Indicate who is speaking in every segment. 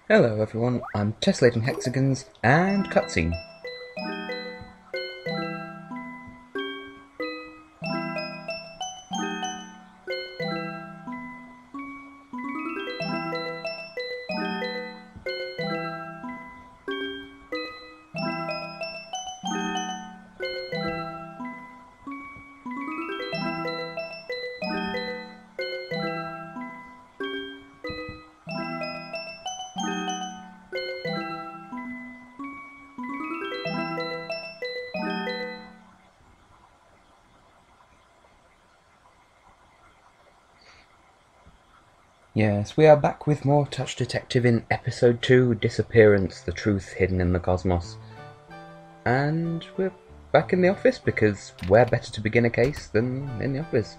Speaker 1: Hello everyone, I'm Tessellating Hexagons and cutscene. Yes, we are back with more Touch Detective in Episode 2, Disappearance, the Truth Hidden in the Cosmos. And we're back in the office because where better to begin a case than in the office?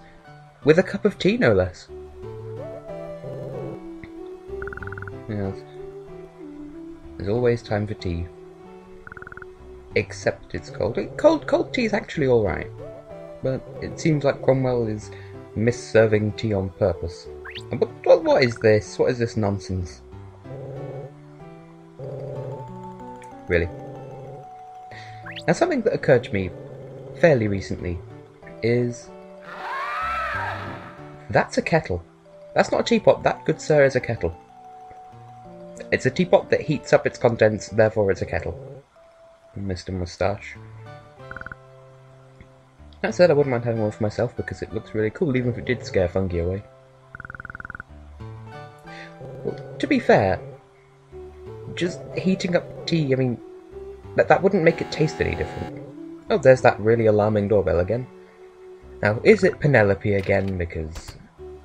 Speaker 1: With a cup of tea, no less. Yes. There's always time for tea. Except it's cold. Cold tea is actually alright. But it seems like Cromwell is mis-serving tea on purpose. But what is this? What is this nonsense? Really? Now something that occurred to me fairly recently is... That's a kettle. That's not a teapot, that, good sir, is a kettle. It's a teapot that heats up its contents, therefore it's a kettle. Mr. Moustache. That said, I wouldn't mind having one for myself because it looks really cool, even if it did scare Fungi away. Well, to be fair, just heating up tea, I mean, that wouldn't make it taste any different. Oh, there's that really alarming doorbell again. Now, is it Penelope again? Because,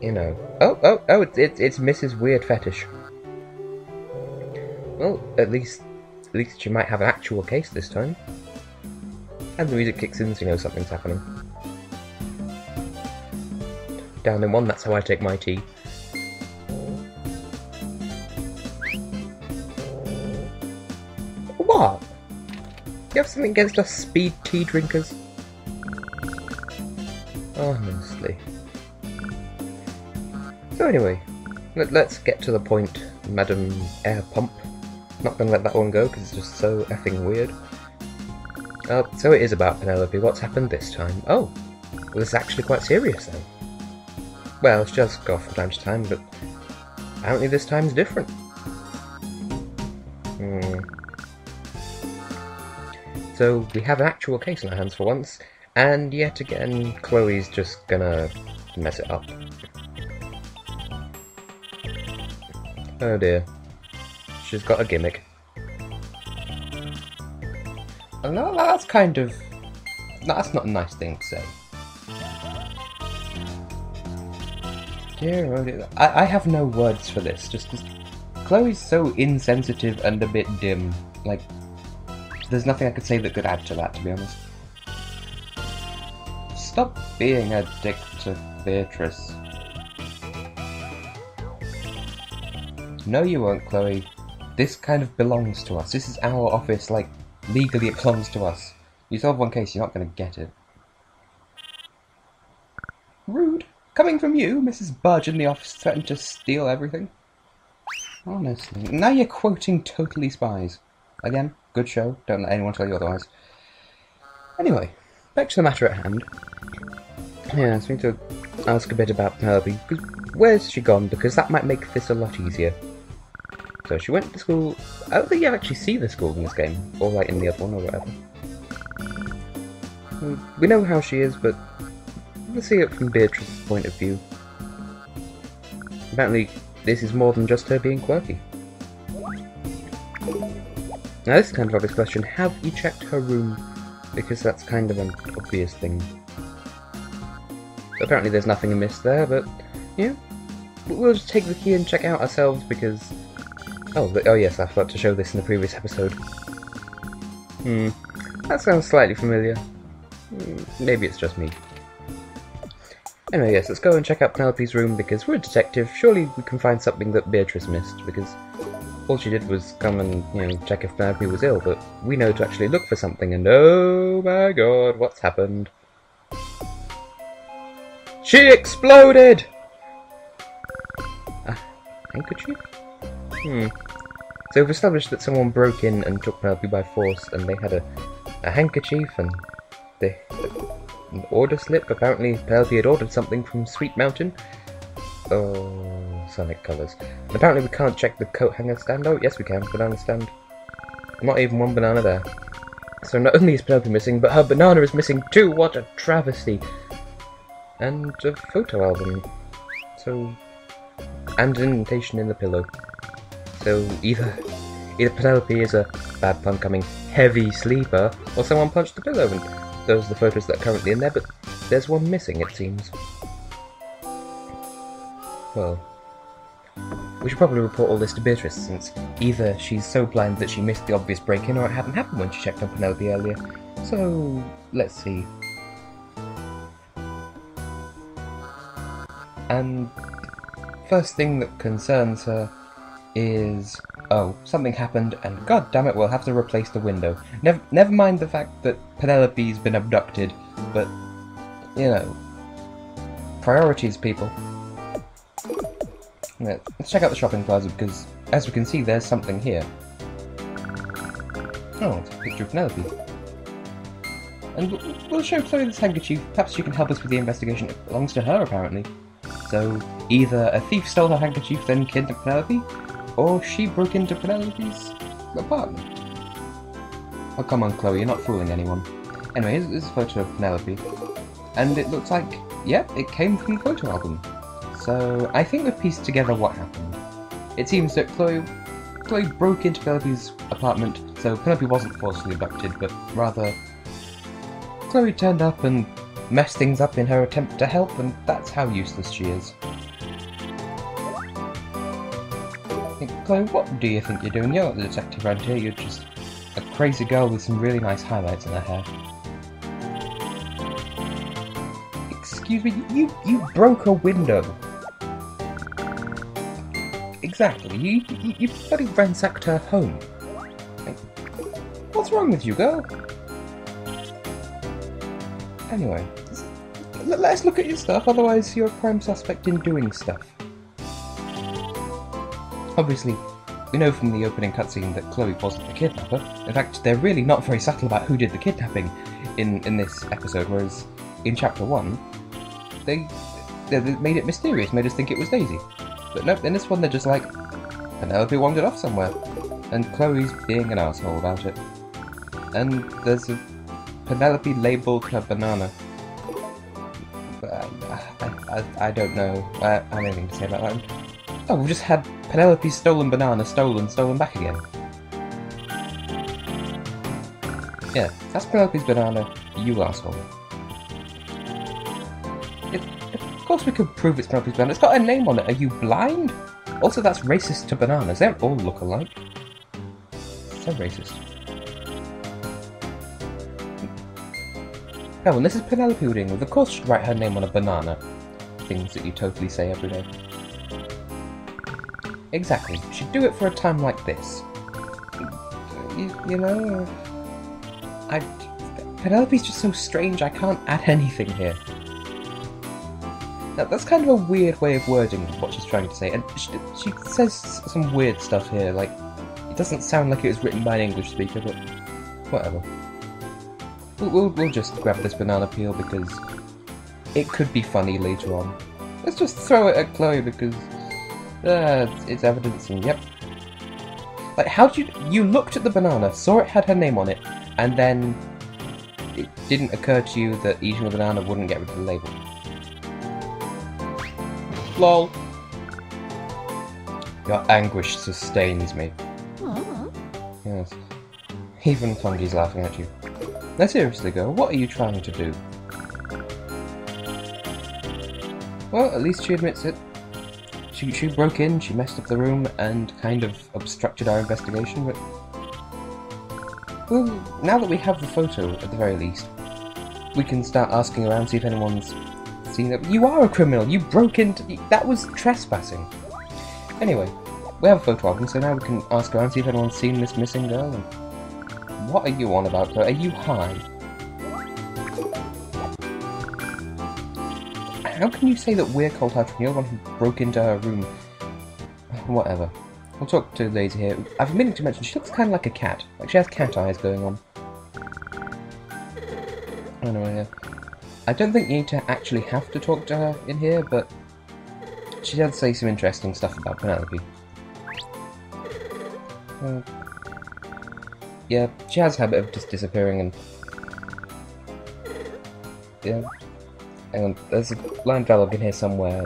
Speaker 1: you know... Oh, it's Mrs. Weird Fetish. Well, at least she might have an actual case this time. And the music kicks in so you know something's happening. Down in one, that's how I take my tea. What? You have something against us speed tea drinkers? Honestly. So anyway, let's get to the point, Madam Air Pump. Not gonna let that one go because it's just so effing weird. Oh, so it is about Penelope. What's happened this time? Oh, well, this is actually quite serious then. Well, it's just go off from time to time, but apparently this time's different. So we have an actual case in our hands for once, and yet again, Chloe's just gonna mess it up. Oh dear. She's got a gimmick. No, that's kind of... That's not a nice thing to say. Dear, oh dear. I have no words for this. Just Chloe's so insensitive and a bit dim. Like, there's nothing I could say that could add to that, to be honest. Stop being a dick to Beatrice. No, you won't, Chloe. This kind of belongs to us. This is our office, like, legally it belongs to us. You solve one case, you're not going to get it. Rude. Coming from you, Mrs. Budge in the office threatened to steal everything. Honestly. Now you're quoting Totally Spies. Again, good show. Don't let anyone tell you otherwise. Anyway, back to the matter at hand. Yeah, so we need to ask a bit about Penelope. Where's she gone? Because that might make this a lot easier. So she went to school... I don't think you actually see the school in this game. Or like in the other one or whatever. We know how she is, but let's see it from Beatrice's point of view. Apparently, this is more than just her being quirky. Now this is kind of an obvious question. Have you checked her room? Because that's kind of an obvious thing. Apparently there's nothing amiss there, but yeah. We'll just take the key and check out ourselves because... Oh yes, I forgot to show this in the previous episode. That sounds slightly familiar. Maybe it's just me. Anyway, yes, let's go and check out Penelope's room because we're a detective. Surely we can find something that Beatrice missed because all she did was come and, you know, check if Penelope was ill, but we know to actually look for something and oh my god, what's happened? She exploded! Handkerchief? So we've established that someone broke in and took Penelope by force, and they had a handkerchief and an order slip. Apparently Penelope had ordered something from Sweet Mountain. Oh, Sonic colours. And apparently we can't check the coat hanger stand. Oh, yes we can. Banana stand. Not even one banana there. So not only is Penelope missing, but her banana is missing too! What a travesty! And a photo album. So... and an indentation in the pillow. So either Penelope is a bad pun coming heavy sleeper, or someone punched the pillow, and those are the photos that are currently in there, but there's one missing, it seems. Well, we should probably report all this to Beatrice, since either she's so blind that she missed the obvious break-in, or it hadn't happened when she checked on Penelope earlier. So, let's see. And first thing that concerns her is, oh, something happened, and god damn it, we'll have to replace the window. Never mind the fact that Penelope's been abducted, but, you know, priorities, people. Let's check out the shopping plaza, because, as we can see, there's something here. Oh, it's a picture of Penelope. And we'll show Chloe this handkerchief. Perhaps she can help us with the investigation. It belongs to her, apparently. So, either a thief stole her handkerchief, then kidnapped Penelope, or she broke into Penelope's apartment. Oh, come on, Chloe, you're not fooling anyone. Anyway, here's a photo of Penelope. And it looks like, yep, it came from the photo album. So, I think we've pieced together what happened. It seems that Chloe broke into Penelope's apartment, so Penelope wasn't forcibly abducted, but rather Chloe turned up and messed things up in her attempt to help, and that's how useless she is. Hey, Chloe, what do you think you're doing? You're not the detective around here, you're just a crazy girl with some really nice highlights in her hair. Excuse me, you broke a window. Exactly, you bloody ransacked her home. Like, what's wrong with you, girl? Anyway, let's look at your stuff, otherwise you're a prime suspect in doing stuff. Obviously, we know from the opening cutscene that Chloe wasn't the kidnapper. In fact, they're really not very subtle about who did the kidnapping in this episode, whereas in Chapter 1, they made it mysterious, made us think it was Daisy. But nope, in this one they're just like, Penelope wandered off somewhere, and Chloe's being an asshole about it. And there's a Penelope labelled her banana. I don't know. I have anything to say about that. Oh, we've just had Penelope's stolen banana stolen back again. Yeah, that's Penelope's banana, you asshole. Of course we could prove it's Penelope's banana. It's got her name on it. Are you blind? Also, that's racist to bananas. They don't all look alike. So racist. Oh, and this is Penelope we're dealing with. Of course she'd write her name on a banana. Things that you totally say every day. Exactly. She'd do it for a time like this. You know... Penelope's just so strange, I can't add anything here. Now, that's kind of a weird way of wording what she's trying to say, and she says some weird stuff here, like, it doesn't sound like it was written by an English speaker, but whatever. We'll just grab this banana peel because it could be funny later on. Let's just throw it at Chloe because it's evidence, and yep. Like, how did you looked at the banana, saw it had her name on it, and then it didn't occur to you that eating a banana wouldn't get rid of the label. LOL. Your anguish sustains me.
Speaker 2: Aww.
Speaker 1: Yes. Even Fungy's laughing at you. Now seriously, girl, what are you trying to do? Well, at least she admits it. She broke in, she messed up the room, and kind of obstructed our investigation, but... Well, now that we have the photo, at the very least, we can start asking around, see if anyone's seen it. You are a criminal! You broke into... That was trespassing! Anyway, we have a photo album, so now we can ask around, see if anyone's seen this missing girl, and... What are you on about, though? Are you high? How can you say that we're cold-hearted when you're the one who broke into her room? Whatever. I'll talk to the lady here. I've been meaning to mention, she looks kind of like a cat. Like she has cat eyes going on. Anyway, I don't think you need to actually have to talk to her in here, but she does say some interesting stuff about Penelope. Yeah, she has a habit of just disappearing and... Yeah. Hang on, there's a line dialogue in here somewhere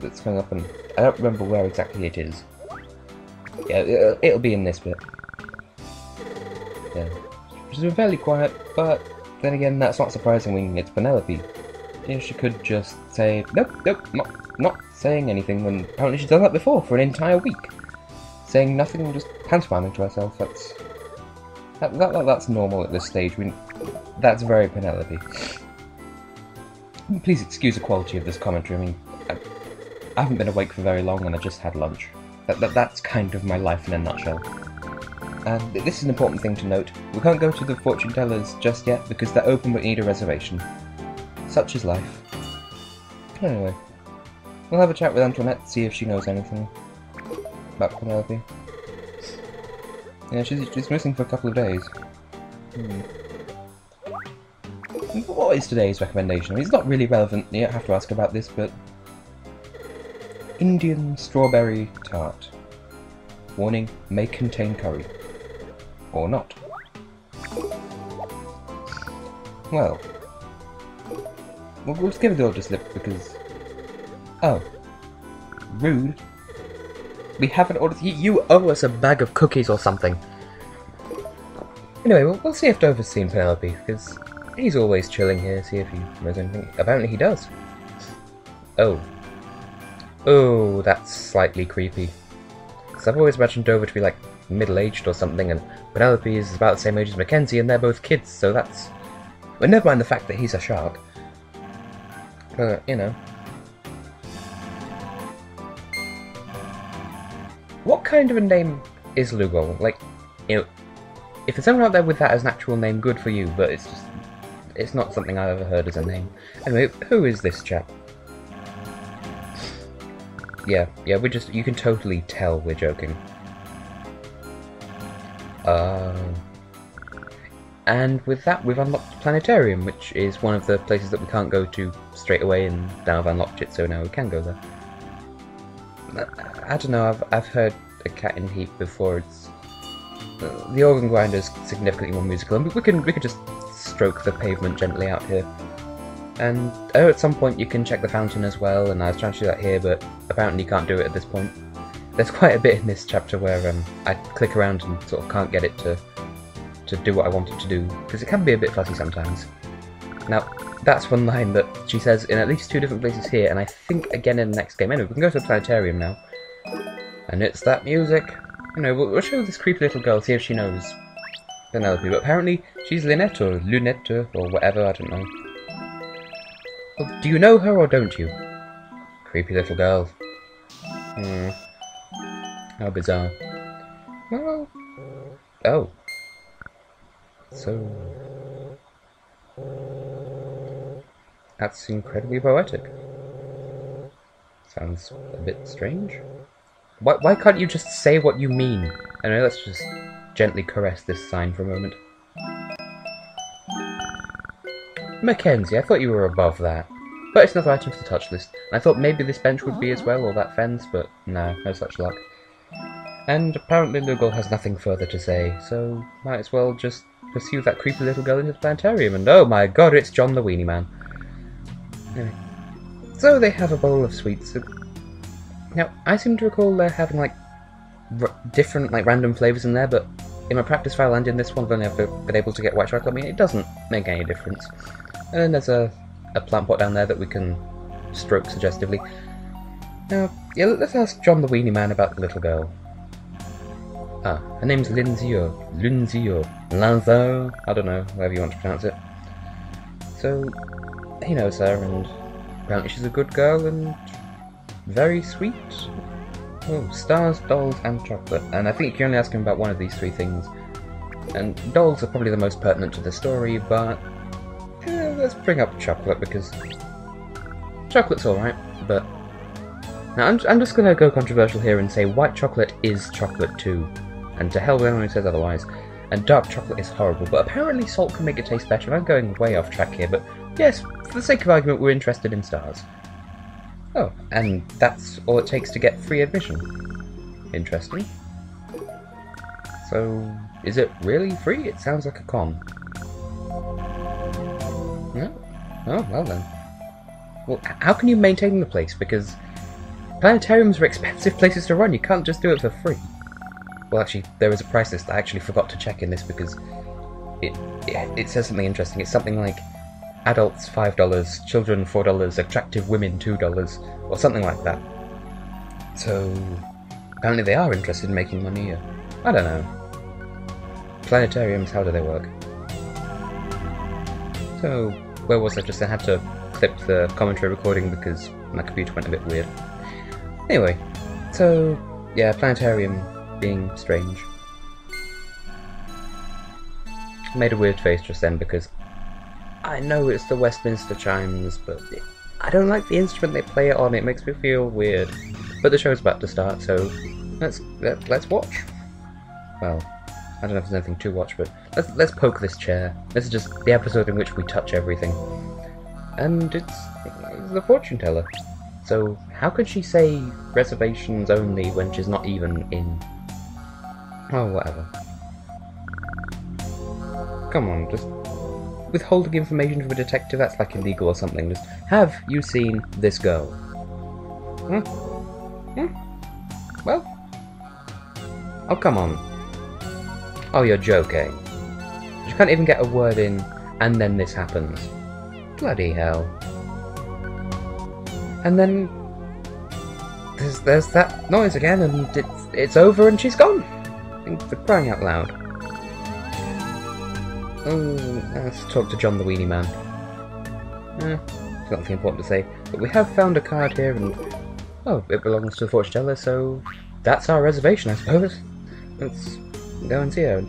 Speaker 1: that's coming up and I don't remember where exactly it is. Yeah, it'll be in this bit. Yeah. She's been fairly quiet, but then again, that's not surprising when it's Penelope. You know, she could just say, nope, not saying anything, when apparently she's done that before for an entire week. Saying nothing and just pantomiming to herself, that's normal at this stage. I mean, that's very Penelope. Please excuse the quality of this commentary. I mean, I haven't been awake for very long and I just had lunch. That's kind of my life in a nutshell. And this is an important thing to note. We can't go to the fortune tellers just yet because they're open but need a reservation. Such is life. Anyway, we'll have a chat with Antoinette, see if she knows anything about Penelope. Yeah, she's missing for a couple of days. What is today's recommendation? I mean, it's not really relevant, you don't have to ask about this, but... Indian strawberry tart. Warning, may contain curry. Or not. Well, we'll just give it the order slip because... Oh. Rude. We haven't ordered... You owe us a bag of cookies or something. Anyway, we'll see if Dover's seen Penelope, because he's always chilling here, see if he knows anything. Apparently he does. Oh. Oh, that's slightly creepy. Because I've always imagined Dover to be like middle-aged or something, and Penelope is about the same age as Mackenzie, and they're both kids, so that's... Well, never mind the fact that he's a shark. But, you know. What kind of a name is Lugol? Like, you know, if there's someone out there with that as an actual name, good for you, but it's just... It's not something I've ever heard as a name. Anyway, who is this chap? Yeah, we're just... You can totally tell we're joking. And with that, we've unlocked the Planetarium, which is one of the places that we can't go to straight away, and now I've unlocked it, so now we can go there. I don't know, I've heard a cat in heat before. It's... the organ grinder's significantly more musical, and we can just stroke the pavement gently out here. And oh, at some point you can check the fountain as well, and I was trying to do that here, but apparently you can't do it at this point. There's quite a bit in this chapter where I click around and sort of can't get it to do what I want it to do, because it can be a bit fuzzy sometimes. Now, that's one line that she says in at least 2 different places here, and I think again in the next game. Anyway, we can go to the Planetarium now. And it's that music. You know, we'll show this creepy little girl, see if she knows Penelope, but apparently she's Lynette or Lunette or whatever, I don't know. Well, do you know her or don't you? Creepy little girl. How bizarre. Well... Oh. So... That's incredibly poetic. Sounds a bit strange. Why can't you just say what you mean? Anyway, let's just gently caress this sign for a moment. Mackenzie, I thought you were above that. But it's another item for the touch list. And I thought maybe this bench would be as well, or that fence, but no such luck. And apparently Lugol has nothing further to say, so might as well just pursue that creepy little girl into the Planetarium, and oh my god, it's John the Weenie Man. Anyway. So they have a bowl of sweets. Now, I seem to recall they're having like different, like random flavours in there, but in my practice file and in this one I've only ever been able to get white chocolate. I mean, it doesn't make any difference. And then there's a plant pot down there that we can stroke suggestively. Now, yeah, let's ask John the Weenie Man about the little girl. Ah, her name's Lindsay or Lanza, I don't know, however you want to pronounce it. So, he knows her, and apparently she's a good girl and very sweet. Oh, stars, dolls, and chocolate. And I think you can only ask him about one of these 3 things. And dolls are probably the most pertinent to the story, but let's bring up chocolate, because chocolate's alright, but Now, I'm just going to go controversial here and say white chocolate is chocolate too. And to hell with anyone who says otherwise. And dark chocolate is horrible, but apparently salt can make it taste better. I'm going way off track here, but yes, for the sake of argument, we're interested in stars. Oh, and that's all it takes to get free admission. Interesting. So, is it really free? It sounds like a con. No? Oh, well then. Well, how can you maintain the place? Because planetariums are expensive places to run. You can't just do it for free. Well, actually, there is a price list. I actually forgot to check in this because it says something interesting. It's something like adults $5, children $4, attractive women $2, or something like that. So, apparently they are interested in making money. I don't know. Planetariums, how do they work? So, where was I just? I had to clip the commentary recording because my computer went a bit weird. Anyway, so, yeah, planetarium being strange. I made a weird face just then because I know it's the Westminster chimes, but I don't like the instrument they play it on. It makes me feel weird. But the show's about to start, so let's watch. Well, I don't know if there's anything to watch, but let's poke this chair. This is just the episode in which we touch everything, and it's the fortune teller. So how could she say reservations only when she's not even in? Oh, whatever. Come on, just withholding information from a detective, that's like illegal or something. Just, have you seen this girl? Hmm? Hmm? Well? Oh, come on. Oh, you're joking. You can't even get a word in, and then this happens. Bloody hell. And then there's that noise again, and it's over and she's gone. For crying out loud. Oh, let's talk to John the Weenie Man. There's nothing important to say, but we have found a card here, and oh, it belongs to the fortune teller, so that's our reservation, I suppose. Let's go and see her.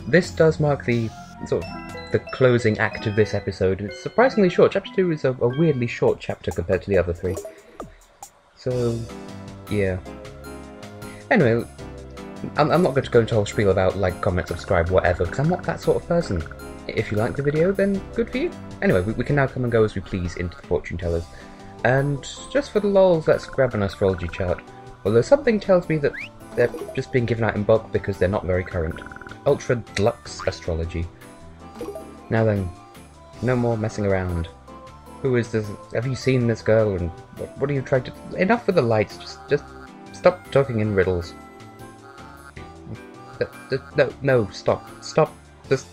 Speaker 1: This does mark the sort of the closing act of this episode. It's surprisingly short. Chapter 2 is a weirdly short chapter compared to the other 3. So, yeah. Anyway, I'm not going to go into a whole spiel about like, comment, subscribe, whatever, because I'm not that sort of person. If you like the video, then good for you. Anyway, we can now come and go as we please into the fortune tellers. And just for the lols, let's grab an astrology chart. Although something tells me that they're just being given out in bulk because they're not very current. Ultra Deluxe Astrology. Now then, no more messing around. Who is this? Have you seen this girl? And what are you trying to... Enough with the lights, just stop talking in riddles. No, stop. Just...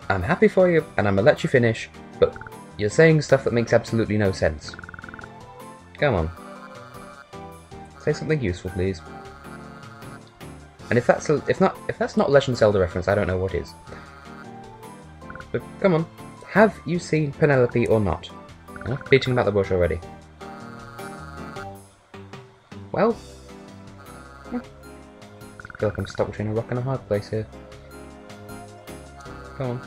Speaker 1: I'm happy for you, and I'm gonna let you finish, but you're saying stuff that makes absolutely no sense. Come on. Say something useful, please. And if that's not Legend of Zelda reference, I don't know what is. But come on, have you seen Penelope or not? Enough beating about the bush already. Well, I feel like I'm stuck between a rock and a hard place here. Come on.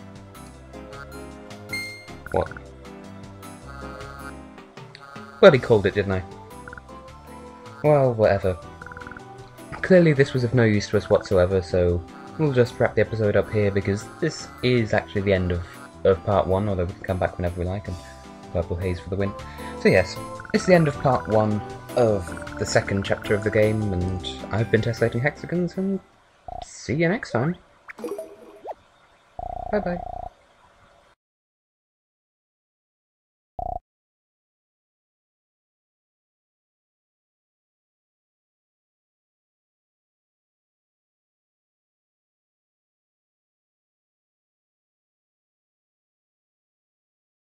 Speaker 1: What? Bloody called it, didn't I? Well, whatever. Clearly this was of no use to us whatsoever, so we'll just wrap the episode up here because this is actually the end of part 1, although we can come back whenever we like, and purple haze for the win. So yes, this is the end of part 1 of the second chapter of the game, and I've been Tessellating Hexagons, and see you next time. Bye bye.